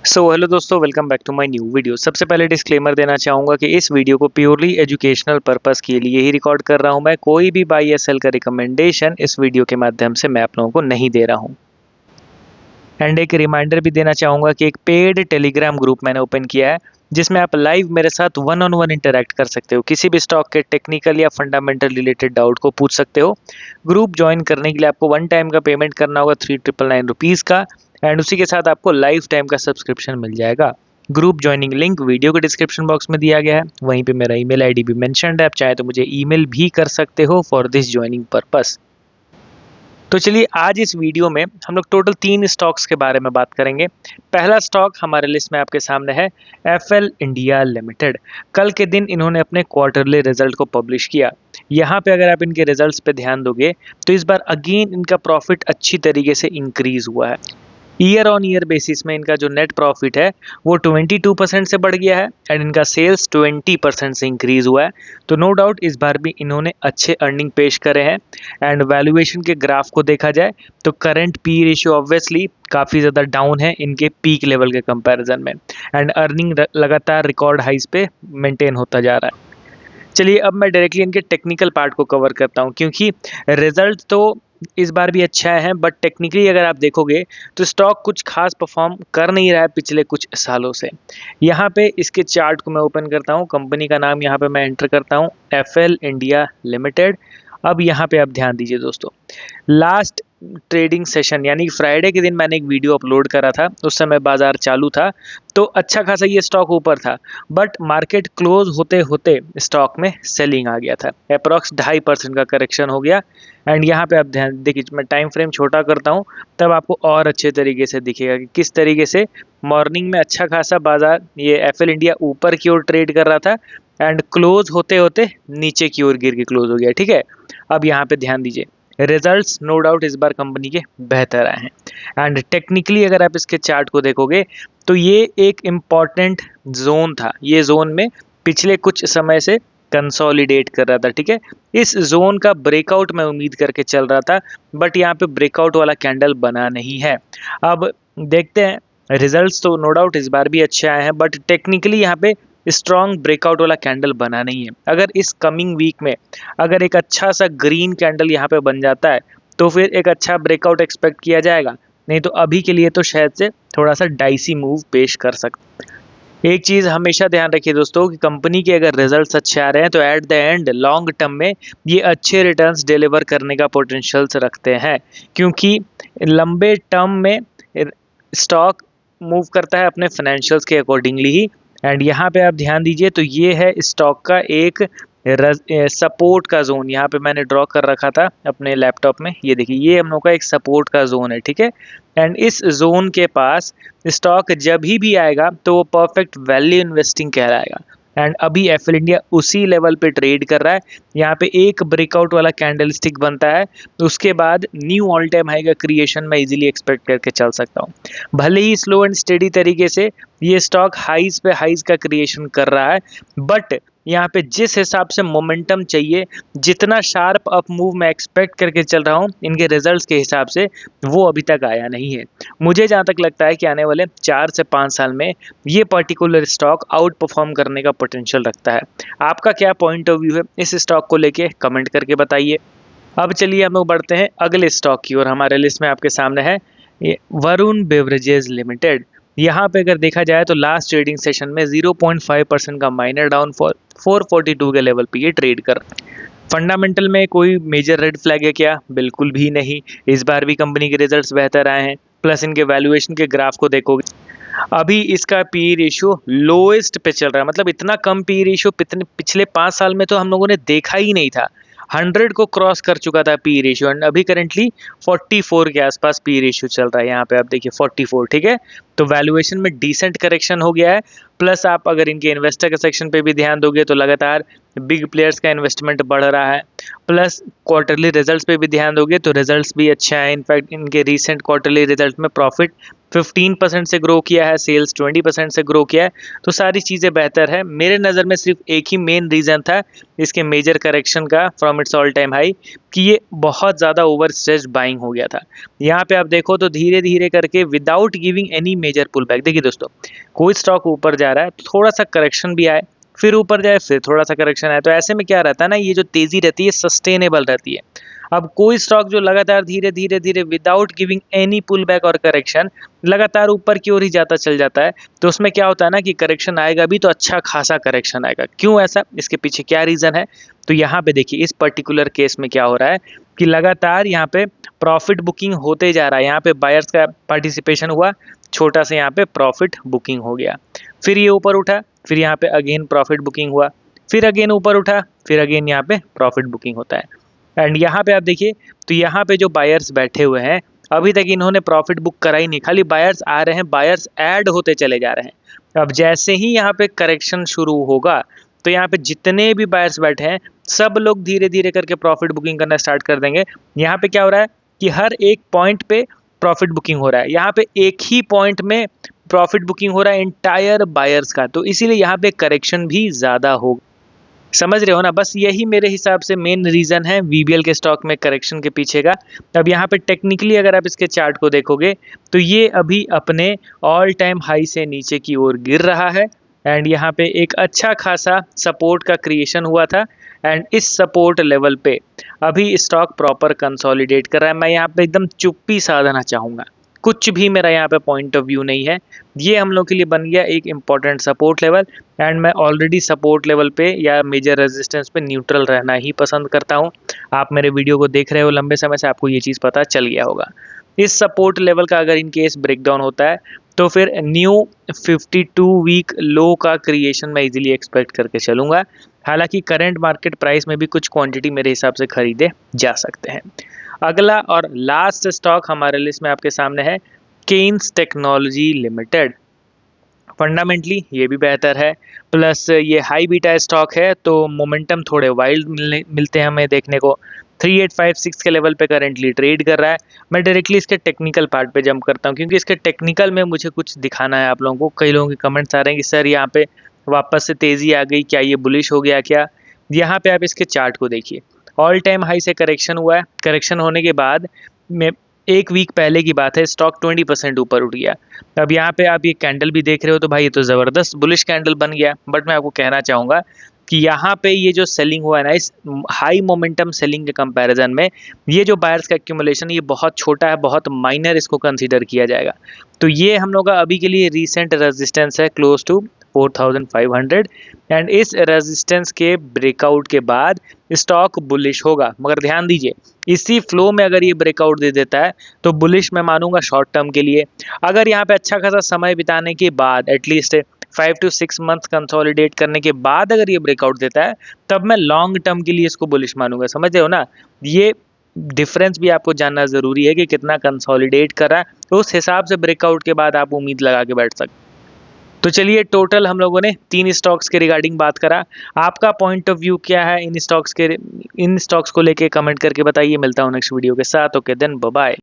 Hello दोस्तों, welcome back to my new video. सबसे पहले डिस्क्लेमर देना चाहूँगा कि इस वीडियो को प्योरली एजुकेशनल पर्पस के लिए ही रिकॉर्ड कर रहा हूँ। मैं कोई भी बाई या सेल का रिकमेंडेशन इस वीडियो के माध्यम से मैं आप लोगों को नहीं दे रहा हूँ। एंड एक रिमाइंडर भी देना चाहूँगा कि एक पेड टेलीग्राम ग्रुप मैंने ओपन किया है, जिसमें आप लाइव मेरे साथ वन ऑन वन इंटरेक्ट कर सकते हो। किसी भी स्टॉक के टेक्निकल या फंडामेंटल रिलेटेड डाउट को पूछ सकते हो। ग्रुप ज्वाइन करने के लिए आपको वन टाइम का पेमेंट करना होगा 3999 का, एंड उसी के साथ आपको लाइफ टाइम का सब्सक्रिप्शन मिल जाएगा। ग्रुप ज्वाइनिंग लिंक वीडियो के डिस्क्रिप्शन बॉक्स में दिया गया है, वहीं पे मेरा ईमेल आईडी भी मेंशन्ड है। आप चाहे तो मुझे ईमेल भी कर सकते हो फॉर दिस ज्वाइनिंग पर्पस। तो चलिए, आज इस वीडियो में हम लोग टोटल 3 स्टॉक्स के बारे में बात करेंगे। पहला स्टॉक हमारे लिस्ट में आपके सामने है एफएल इंडिया लिमिटेड। कल के दिन इन्होंने अपने क्वार्टरली रिजल्ट को पब्लिश किया। यहाँ पे अगर आप इनके रिजल्ट्स पे ध्यान दोगे तो इस बार अगेन इनका प्रॉफिट अच्छी तरीके से इंक्रीज हुआ है। ईयर ऑन ईयर बेसिस में इनका जो नेट प्रॉफिट है वो 22% से बढ़ गया है, एंड इनका सेल्स 20% से इंक्रीज हुआ है। तो नो डाउट इस बार भी इन्होंने अच्छे अर्निंग पेश करे हैं। एंड वैल्यूएशन के ग्राफ को देखा जाए तो करंट पी रेशियो ऑब्वियसली काफ़ी ज़्यादा डाउन है इनके पीक लेवल के कंपैरिजन में, एंड अर्निंग लगातार रिकॉर्ड हाइस पे मेंटेन होता जा रहा है। चलिए, अब मैं डायरेक्टली इनके टेक्निकल पार्ट को कवर करता हूँ, क्योंकि रिजल्ट तो इस बार भी अच्छा है, बट टेक्निकली अगर आप देखोगे तो स्टॉक कुछ खास परफॉर्म कर नहीं रहा है पिछले कुछ सालों से। यहाँ पे इसके चार्ट को मैं ओपन करता हूँ, कंपनी का नाम यहाँ पे मैं एंटर करता हूँ, एफएल इंडिया लिमिटेड। अब यहाँ पे आप ध्यान दीजिए दोस्तों, लास्ट ट्रेडिंग सेशन यानी फ्राइडे के दिन मैंने एक वीडियो अपलोड करा था। उस समय बाजार चालू था, तो अच्छा खासा ये स्टॉक ऊपर था, बट मार्केट क्लोज होते होते स्टॉक में सेलिंग आ गया था। अप्रॉक्स 2.5% का करेक्शन हो गया। एंड यहाँ पे आप ध्यान देखिए, मैं टाइम फ्रेम छोटा करता हूँ तब आपको और अच्छे तरीके से दिखेगा कि किस तरीके से मॉर्निंग में अच्छा खासा बाजार ये एफएल इंडिया ऊपर की ओर ट्रेड कर रहा था, एंड क्लोज होते होते नीचे की ओर गिर के क्लोज हो गया। ठीक है, अब यहाँ पे ध्यान दीजिए, रिजल्ट्स नो डाउट इस बार कंपनी के बेहतर आए हैं। एंड टेक्निकली अगर आप इसके चार्ट को देखोगे तो ये एक इम्पॉर्टेंट जोन था। ये जोन में पिछले कुछ समय से कंसोलिडेट कर रहा था। ठीक है, इस जोन का ब्रेकआउट मैं उम्मीद करके चल रहा था, बट यहाँ पे ब्रेकआउट वाला कैंडल बना नहीं है। अब देखते हैं, रिजल्ट्स तो नो डाउट इस बार भी अच्छे आए हैं, बट टेक्निकली यहाँ पे स्ट्रॉन्ग ब्रेकआउट वाला कैंडल बना नहीं है। अगर इस कमिंग वीक में अगर एक अच्छा सा ग्रीन कैंडल यहाँ पे बन जाता है तो फिर एक अच्छा ब्रेकआउट एक्सपेक्ट किया जाएगा। नहीं तो अभी के लिए तो शायद से थोड़ा सा डाइसी मूव पेश कर सकते हैं। एक चीज़ हमेशा ध्यान रखिए दोस्तों कि कंपनी के अगर रिजल्ट्स अच्छे आ रहे हैं तो at the end long term में ये अच्छे रिटर्न्स डिलीवर करने का पोटेंशियल्स रखते हैं, क्योंकि लंबे टर्म में स्टॉक मूव करता है अपने फाइनेंशियल्स के अकॉर्डिंगली ही। एंड यहाँ पे आप ध्यान दीजिए तो ये है स्टॉक का एक सपोर्ट का जोन, यहाँ पे मैंने ड्रॉ कर रखा था अपने लैपटॉप में। ये देखिए, ये हम लोग का एक सपोर्ट का जोन है। ठीक है, एंड इस जोन के पास स्टॉक जब ही आएगा तो वो परफेक्ट वैल्यू इन्वेस्टिंग कहलाएगा। एंड अभी एफएल इंडिया उसी लेवल पे ट्रेड कर रहा है। यहाँ पे एक ब्रेकआउट वाला कैंडल स्टिक बनता है, उसके बाद न्यू ऑल टाइम हाई का क्रिएशन मैं इजीली एक्सपेक्ट करके चल सकता हूँ। भले ही स्लो एंड स्टेडी तरीके से ये स्टॉक हाइज पे हाइज का क्रिएशन कर रहा है, बट यहाँ पे जिस हिसाब से मोमेंटम चाहिए, जितना शार्प अप मूव मैं एक्सपेक्ट करके चल रहा हूँ इनके रिजल्ट्स के हिसाब से, वो अभी तक आया नहीं है। मुझे जहाँ तक लगता है कि आने वाले 4 से 5 साल में ये पर्टिकुलर स्टॉक आउट परफॉर्म करने का पोटेंशियल रखता है। आपका क्या पॉइंट ऑफ व्यू है इस स्टॉक को लेके, कमेंट करके बताइए। अब चलिए हम लोग बढ़ते हैं अगले स्टॉक की ओर। हमारे लिस्ट में आपके सामने है ये वरुण बेवरेजेस लिमिटेड। यहाँ पे अगर देखा जाए तो लास्ट ट्रेडिंग सेशन में 0.5% का माइनर डाउन फॉर 442 के लेवल पे ये ट्रेड कर। फंडामेंटल में कोई मेजर रेड फ्लैग है क्या? बिल्कुल भी नहीं। इस बार भी कंपनी के रिजल्ट्स बेहतर आए हैं, प्लस इनके वैल्यूएशन के ग्राफ को देखोगे अभी इसका पी रेशियो लोएस्ट पे चल रहा है। मतलब इतना कम पी रेशियो पिछले 5 साल में तो हम लोगों ने देखा ही नहीं था। 100 को क्रॉस कर चुका था पी रेशियो, एंड अभी करेंटली 44 के आसपास पी रेशियो चल रहा है। यहाँ पे आप देखिए 44। ठीक है, तो वैल्यूएशन में डिसेंट करेक्शन हो गया है। प्लस आप अगर इनके इन्वेस्टर के सेक्शन पे भी ध्यान दोगे तो लगातार बिग प्लेयर्स का इन्वेस्टमेंट बढ़ रहा है। प्लस क्वार्टरली रिजल्ट्स पे भी ध्यान दोगे तो रिजल्ट्स भी अच्छा है। इनफैक्ट इनके रिसेंट क्वार्टरली रिजल्ट में प्रॉफिट 15% से ग्रो किया है, सेल्स 20% से ग्रो किया है। तो सारी चीज़ें बेहतर है। मेरे नज़र में सिर्फ एक ही मेन रीज़न था इसके मेजर करेक्शन का from its all time high, कि ये बहुत ज़्यादा ओवर स्ट्रेच्ड बाइंग हो गया था। यहाँ पे आप देखो तो धीरे धीरे करके without giving any major pull back, देखिए दोस्तों कोई स्टॉक ऊपर जा रहा है तो थोड़ा सा करेक्शन भी आए, फिर ऊपर जाए, फिर थोड़ा सा करेक्शन आए, तो ऐसे में क्या रहता है ना, ये जो तेज़ी रहती है सस्टेनेबल रहती है। अब कोई स्टॉक जो लगातार धीरे धीरे धीरे without giving any pull back और करेक्शन लगातार ऊपर की ओर ही जाता चल जाता है, तो उसमें क्या होता है ना कि करेक्शन आएगा भी तो अच्छा खासा करेक्शन आएगा। क्यों ऐसा, इसके पीछे क्या रीज़न है? तो यहाँ पे देखिए इस पर्टिकुलर केस में क्या हो रहा है कि लगातार यहाँ पे प्रॉफिट बुकिंग होते जा रहा है। यहाँ पे बायर्स का पार्टिसिपेशन हुआ, छोटा सा यहाँ पे प्रॉफिट बुकिंग हो गया, फिर ये ऊपर उठा, फिर यहाँ पे अगेन प्रॉफिट बुकिंग हुआ, फिर अगेन ऊपर उठा, फिर अगेन यहाँ पे प्रॉफिट बुकिंग होता है। एंड यहाँ पे आप देखिए तो यहाँ पे जो बायर्स बैठे हुए हैं अभी तक इन्होंने प्रॉफिट बुक करा ही नहीं, खाली बायर्स आ रहे हैं, बायर्स ऐड होते चले जा रहे हैं। अब जैसे ही यहाँ पे करेक्शन शुरू होगा तो यहाँ पे जितने भी बायर्स बैठे हैं सब लोग धीरे धीरे करके प्रॉफिट बुकिंग करना स्टार्ट कर देंगे। यहाँ पे क्या हो रहा है कि हर एक पॉइंट पे प्रॉफिट बुकिंग हो रहा है, यहाँ पे एक ही पॉइंट में प्रॉफिट बुकिंग हो रहा है इंटायर बायर्स का, तो इसीलिए यहाँ पे करेक्शन भी ज़्यादा होगा। समझ रहे हो ना? बस यही मेरे हिसाब से मेन रीज़न है वीबीएल के स्टॉक में करेक्शन के पीछे का। अब यहाँ पे टेक्निकली अगर आप इसके चार्ट को देखोगे तो ये अभी अपने ऑल टाइम हाई से नीचे की ओर गिर रहा है एंड यहाँ पे एक अच्छा खासा सपोर्ट का क्रिएशन हुआ था एंड इस सपोर्ट लेवल पे अभी स्टॉक प्रॉपर कंसोलिडेट कर रहा है। मैं यहाँ पे एकदम चुप्पी साधना चाहूँगा, कुछ भी मेरा यहाँ पे पॉइंट ऑफ व्यू नहीं है। ये हम लोग के लिए बन गया एक इम्पॉर्टेंट सपोर्ट लेवल एंड मैं ऑलरेडी सपोर्ट लेवल पे या मेजर रेजिस्टेंस पे न्यूट्रल रहना ही पसंद करता हूँ। आप मेरे वीडियो को देख रहे हो लंबे समय से, आपको ये चीज़ पता चल गया होगा। इस सपोर्ट लेवल का अगर इन केस ब्रेकडाउन होता है तो फिर न्यू 52 वीक लो का क्रिएशन मैं इजीली एक्सपेक्ट करके चलूँगा। हालांकि करंट मार्केट प्राइस में भी कुछ क्वांटिटी मेरे हिसाब से खरीदे जा सकते हैं। अगला और लास्ट स्टॉक हमारे लिस्ट में आपके सामने है केन्स टेक्नोलॉजी लिमिटेड। फंडामेंटली ये भी बेहतर है, प्लस ये हाई बीटा स्टॉक है तो मोमेंटम थोड़े वाइल्ड मिलते हैं हमें देखने को। 3856 के लेवल पे करेंटली ट्रेड कर रहा है। मैं डायरेक्टली इसके टेक्निकल पार्ट पे जंप करता हूँ क्योंकि इसके टेक्निकल में मुझे कुछ दिखाना है आप लोगों को। कई लोगों के कमेंट्स आ रहे हैं कि सर यहाँ पे वापस से तेज़ी आ गई, क्या ये बुलिश हो गया क्या? यहाँ पे आप इसके चार्ट को देखिए, ऑल टाइम हाई से करेक्शन हुआ है, करेक्शन होने के बाद में एक वीक पहले की बात है स्टॉक 20% ऊपर उठ गया। अब यहाँ पे आप ये कैंडल भी देख रहे हो तो भाई ये तो ज़बरदस्त बुलिश कैंडल बन गया। बट मैं आपको कहना चाहूँगा कि यहाँ पे ये जो सेलिंग हुआ है ना, इस हाई मोमेंटम सेलिंग के कंपैरिजन में ये जो बायर्स का एक्यूमुलेशन ये बहुत छोटा है, बहुत माइनर इसको कंसीडर किया जाएगा। तो ये हम लोग का अभी के लिए रीसेंट रेजिस्टेंस है क्लोज टू 4500 एंड इस रेजिस्टेंस के ब्रेकआउट के बाद स्टॉक बुलिश होगा। मगर ध्यान दीजिए इसी फ्लो में अगर ये ब्रेकआउट दे देता है तो बुलिश मैं मानूंगा शॉर्ट टर्म के लिए। अगर यहाँ पे अच्छा खासा समय बिताने के बाद एटलीस्ट 5 to 6 मंथ कंसोलिडेट करने के बाद अगर ये ब्रेकआउट देता है तब मैं लॉन्ग टर्म के लिए इसको बुलिश मानूंगा। समझ रहे हो ना? ये डिफरेंस भी आपको जानना ज़रूरी है कि कितना कंसोलिडेट कर रहा है, तो उस हिसाब से ब्रेकआउट के बाद आप उम्मीद लगा के बैठ सकते। तो चलिए टोटल हम लोगों ने 3 स्टॉक्स के रिगार्डिंग बात करा। आपका पॉइंट ऑफ व्यू क्या है इन स्टॉक्स को लेके कमेंट करके बताइए। मिलता हूँ नेक्स्ट वीडियो के साथ। Okay then bye bye.